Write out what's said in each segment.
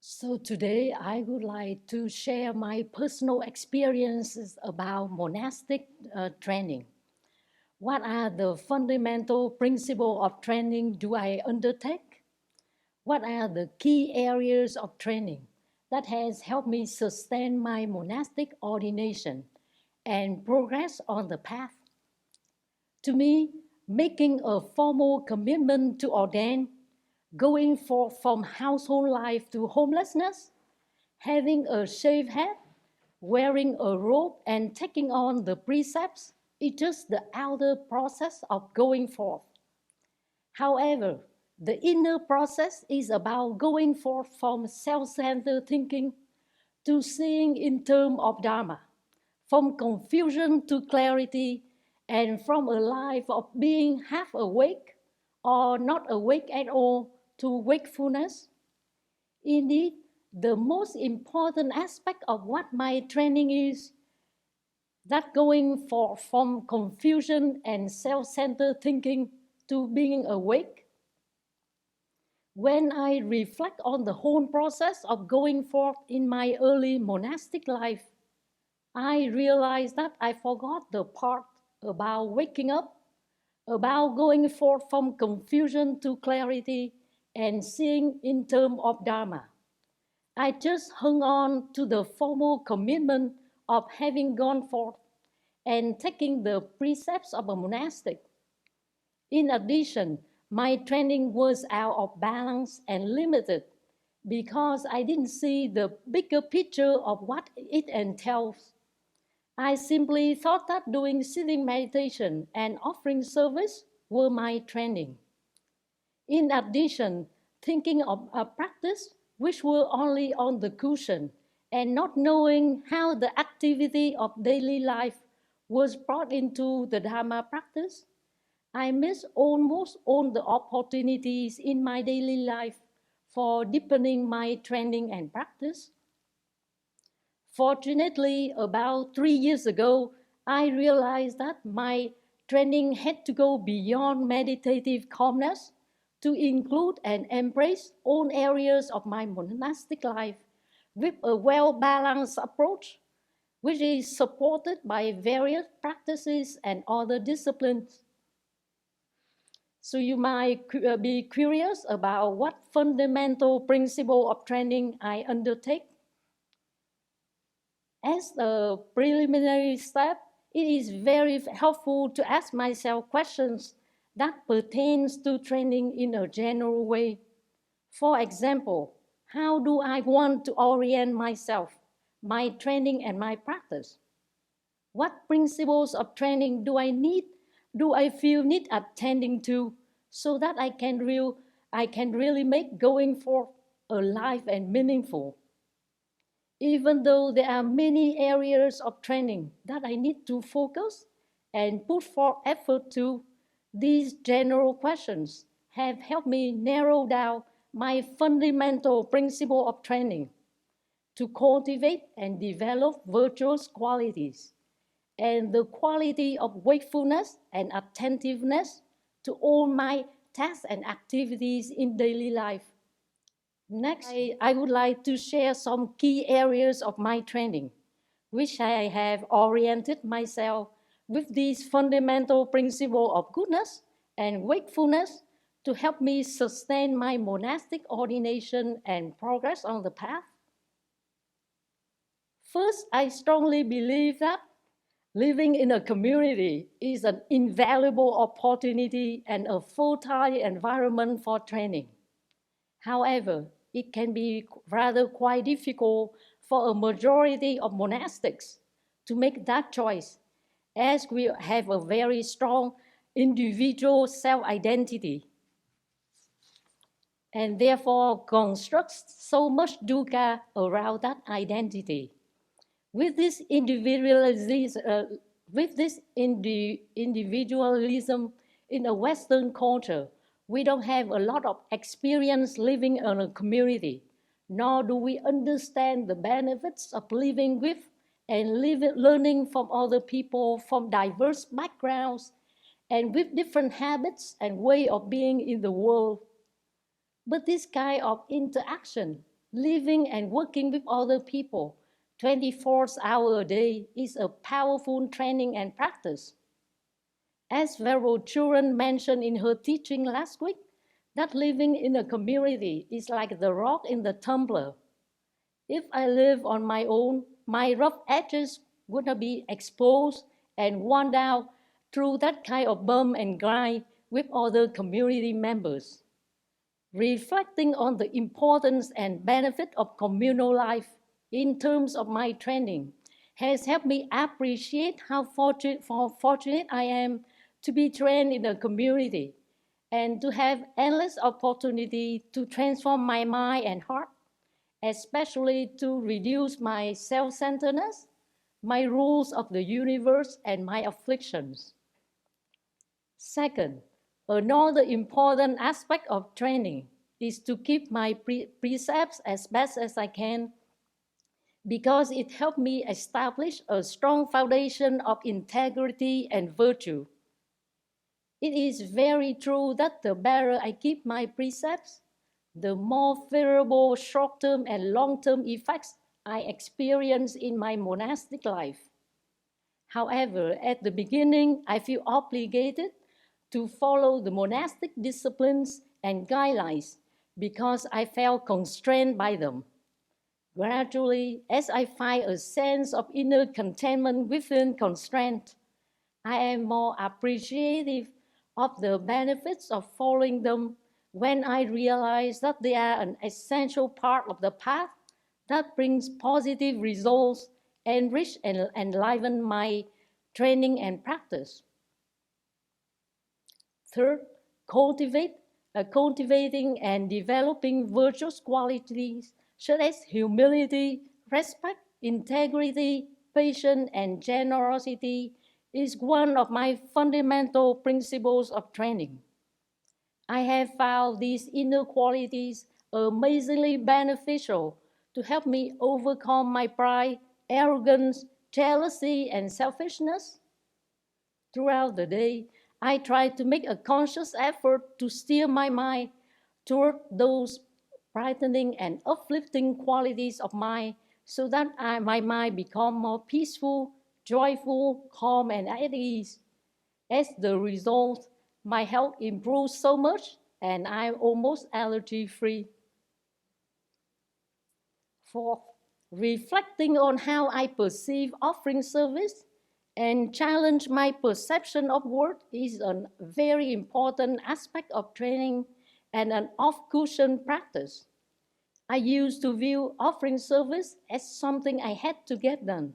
So today I would like to share my personal experiences about monastic training. What are the fundamental principles of training do I undertake? What are the key areas of training that has helped me sustain my monastic ordination and progress on the path? To me, making a formal commitment to ordain, going forth from household life to homelessness, having a shaved head, wearing a robe, and taking on the precepts is just the outer process of going forth. However, the inner process is about going forth from self-centered thinking to seeing in terms of Dharma, from confusion to clarity, and from a life of being half awake or not awake at all to wakefulness. Indeed, the most important aspect of what my training is that going for from confusion and self-centered thinking to being awake. When I reflect on the whole process of going forth in my early monastic life, I realize that I forgot the part about waking up, about going forth from confusion to clarity and seeing in terms of Dharma. I just hung on to the formal commitment of having gone forth and taking the precepts of a monastic. In addition, my training was out of balance and limited because I didn't see the bigger picture of what it entails. I simply thought that doing sitting meditation and offering service were my training. In addition, thinking of a practice which were only on the cushion and not knowing how the activity of daily life was brought into the Dharma practice, I missed almost all the opportunities in my daily life for deepening my training and practice. Fortunately, about 3 years ago, I realized that my training had to go beyond meditative calmness to include and embrace all areas of my monastic life with a well-balanced approach, which is supported by various practices and other disciplines. So you might be curious about what fundamental principle of training I undertake. As a preliminary step, it is very helpful to ask myself questions that pertains to training in a general way. For example, how do I want to orient myself, my training and my practice? What principles of training do I feel need attending to so that I can really make going forth alive and meaningful? Even though there are many areas of training that I need to focus and put forth effort to, these general questions have helped me narrow down my fundamental principle of training to cultivate and develop virtuous qualities and the quality of wakefulness and attentiveness to all my tasks and activities in daily life. Next, I would like to share some key areas of my training, which I have oriented myself with these fundamental principles of goodness and wakefulness to help me sustain my monastic ordination and progress on the path. First, I strongly believe that living in a community is an invaluable opportunity and a fertile environment for training. However, it can be rather quite difficult for a majority of monastics to make that choice, as we have a very strong individual self-identity and therefore constructs so much dukkha around that identity. With this individualism in a Western culture, we don't have a lot of experience living in a community, nor do we understand the benefits of living with and learning from other people from diverse backgrounds and with different habits and way of being in the world. But this kind of interaction Living and working with other people 24 hours a day is a powerful training and practice. As Vero Children mentioned in her teaching last week, that living in a community is like the rock in the tumbler. If I live on my own, my rough edges would not be exposed and worn down through that kind of bump and grind with other community members. Reflecting on the importance and benefit of communal life in terms of my training has helped me appreciate how fortunate I am to be trained in a community and to have endless opportunity to transform my mind and heart, especially to reduce my self-centeredness, my rules of the universe, and my afflictions. Second, another important aspect of training is to keep my precepts as best as I can because it helped me establish a strong foundation of integrity and virtue. It is very true that the better I keep my precepts, the more favorable short-term and long-term effects I experience in my monastic life. However, at the beginning, I feel obligated to follow the monastic disciplines and guidelines because I felt constrained by them. Gradually, as I find a sense of inner contentment within constraint, I am more appreciative of the benefits of following them when I realize that they are an essential part of the path that brings positive results, enrich and enliven my training and practice. Third, cultivating and developing virtuous qualities such as humility, respect, integrity, patience, and generosity is one of my fundamental principles of training. I have found these inner qualities amazingly beneficial to help me overcome my pride, arrogance, jealousy, and selfishness. Throughout the day, I try to make a conscious effort to steer my mind toward those brightening and uplifting qualities of mine so that my mind become more peaceful, joyful, calm, and at ease. As the result, my health improves so much and I'm almost allergy-free. Fourth, reflecting on how I perceive offering service and challenge my perception of work is a very important aspect of training and an off-cushion practice. I used to view offering service as something I had to get done,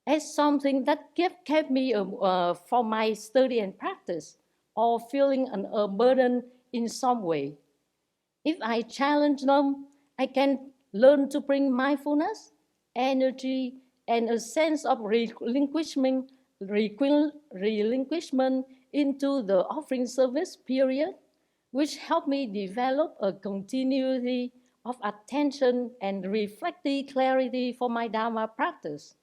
as something that kept me from my study and practice, or feeling a burden in some way. If I challenge them, I can learn to bring mindfulness, energy, and a sense of relinquishment into the offering service period, which helped me develop a continuity of attention and reflective clarity for my Dharma practice.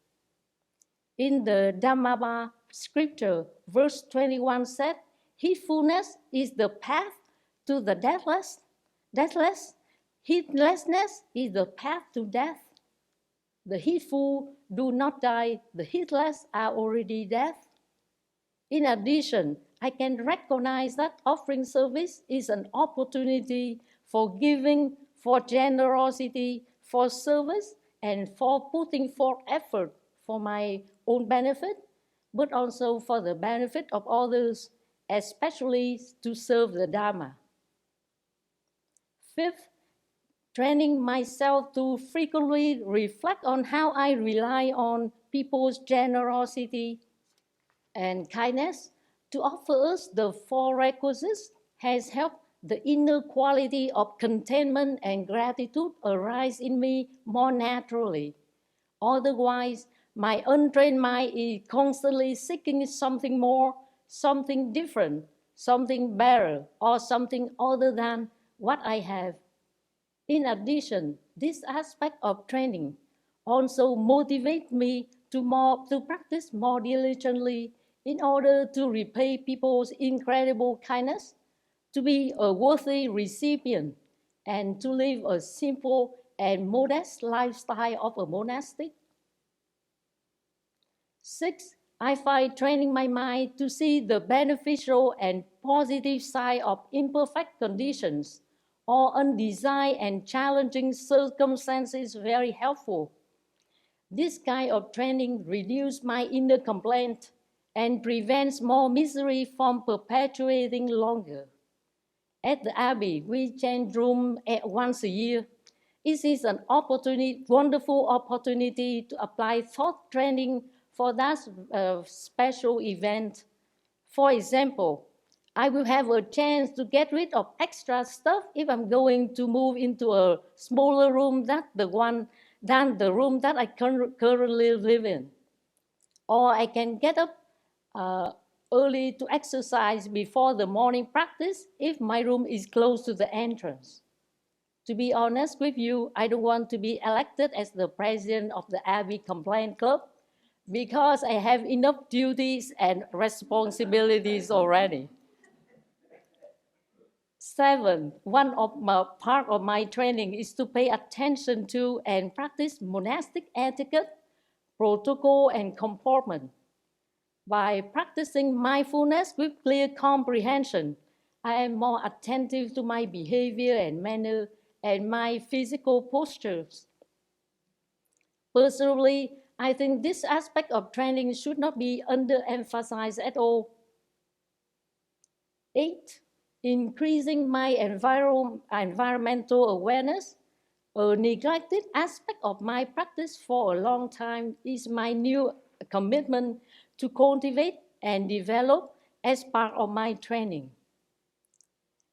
In the Dhammava scripture, verse 21 said, heedfulness is the path to the deathless. Heedlessness is the path to death. The heedful do not die, the heedless are already dead. In addition, I can recognize that offering service is an opportunity for giving, for generosity, for service, and for putting forth effort for my own benefit, but also for the benefit of others, especially to serve the Dharma. Fifth, training myself to frequently reflect on how I rely on people's generosity and kindness to offer us the four requisites has helped the inner quality of contentment and gratitude arise in me more naturally. Otherwise, my untrained mind is constantly seeking something more, something different, something better, or something other than what I have. In addition, this aspect of training also motivates me to practice more diligently in order to repay people's incredible kindness, to be a worthy recipient, and to live a simple, and modest lifestyle of a monastic. 6. I find training my mind to see the beneficial and positive side of imperfect conditions or undesired and challenging circumstances very helpful. This kind of training reduces my inner complaint and prevents more misery from perpetuating longer. At the Abbey, we change room once a year. It is an wonderful opportunity to apply thought training for that special event. For example, I will have a chance to get rid of extra stuff if I'm going to move into a smaller room than the room that I currently live in. Or I can get up uh, early to exercise before the morning practice if my room is close to the entrance. To be honest with you, I don't want to be elected as the president of the Abbey Complaint Club because I have enough duties and responsibilities already. 7. Part of my training is to pay attention to and practice monastic etiquette, protocol, and comportment. By practicing mindfulness with clear comprehension, I am more attentive to my behavior and manner and my physical postures. Personally, I think this aspect of training should not be underemphasized at all. 8. Increasing my environmental awareness. A neglected aspect of my practice for a long time is my new commitment to cultivate and develop as part of my training.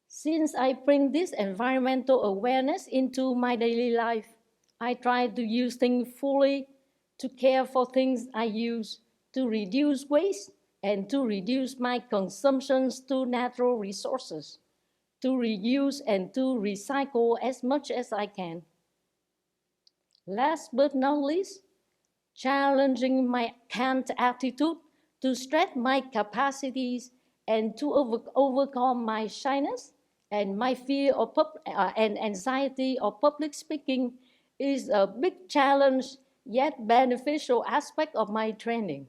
Since I bring this environmental awareness into my daily life, I try to use things fully, to care for things I use, to reduce waste, and to reduce my consumptions to natural resources, to reuse and to recycle as much as I can. Last but not least, challenging my Kant attitude to stretch my capacities and to overcome my shyness and my fear of and anxiety of public speaking is a big challenge yet beneficial aspect of my training.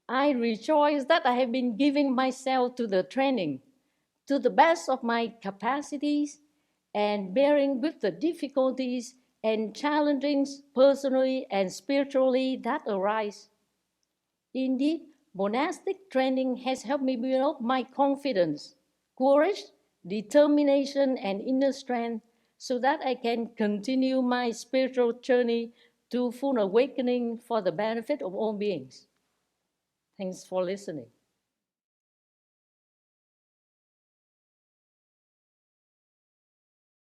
I rejoice that I have been giving myself to the training to the best of my capacities and bearing with the difficulties and challenges personally and spiritually that arise. Indeed, monastic training has helped me build up my confidence, courage, determination, and inner strength so that I can continue my spiritual journey to full awakening for the benefit of all beings. Thanks for listening.